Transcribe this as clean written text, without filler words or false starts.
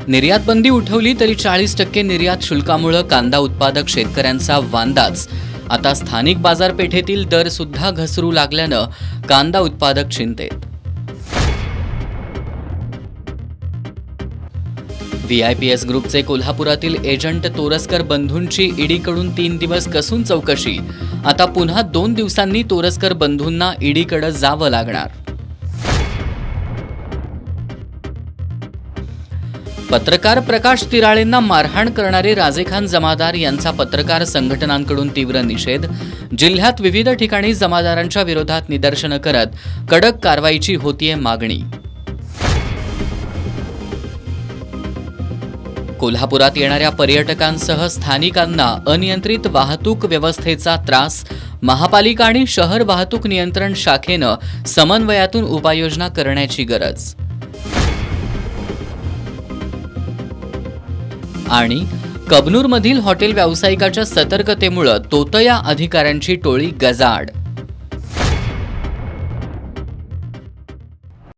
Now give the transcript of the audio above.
निर्यात बंदी उठवली तरी 40% निर्यात शुल्कामुळे कांदा उत्पादक शेतकऱ्यांचा वांदाच। आता स्थानिक बाजारपेठेतील दर सुद्धा घसरू लागल्यानं कांदा उत्पादक चिंतेत। व्हीआयपीएस ग्रुपचे कोल्हापुरातील एजंट तोरसकर बंधूंची ईडीकडून 3 दिवस कसून चौकशी। आता पुन्हा 2 दिवसांनी तोरसकर बंधूंना ईडीकडे जावं लागणार। पत्रकार प्रकाश तिराळेंना मारहाण करणारे राजेखान जमादार यांचा पत्रकार संघटनांकडून तीव्र निषेध। जिल्ह्यात विविध ठिकाणी जमादारांच्या विरोधात निदर्शनं करत कडक कारवाईची होतीये मागणी। कोल्हापुरात येणाऱ्या पर्यटकांसह स्थानिकांना अनियंत्रित वाहतूक व्यवस्थेचा त्रास। महापालिका आणि शहर वाहतूक नियंत्रण शाखेनं समन्वयातून उपाययोजना करण्याची गरज। आणि कबनूरमधील हॉटेल व्यावसायिकाच्या सतर्कतेमुळे तोतया अधिकाऱ्यांची टोळी गजाआड।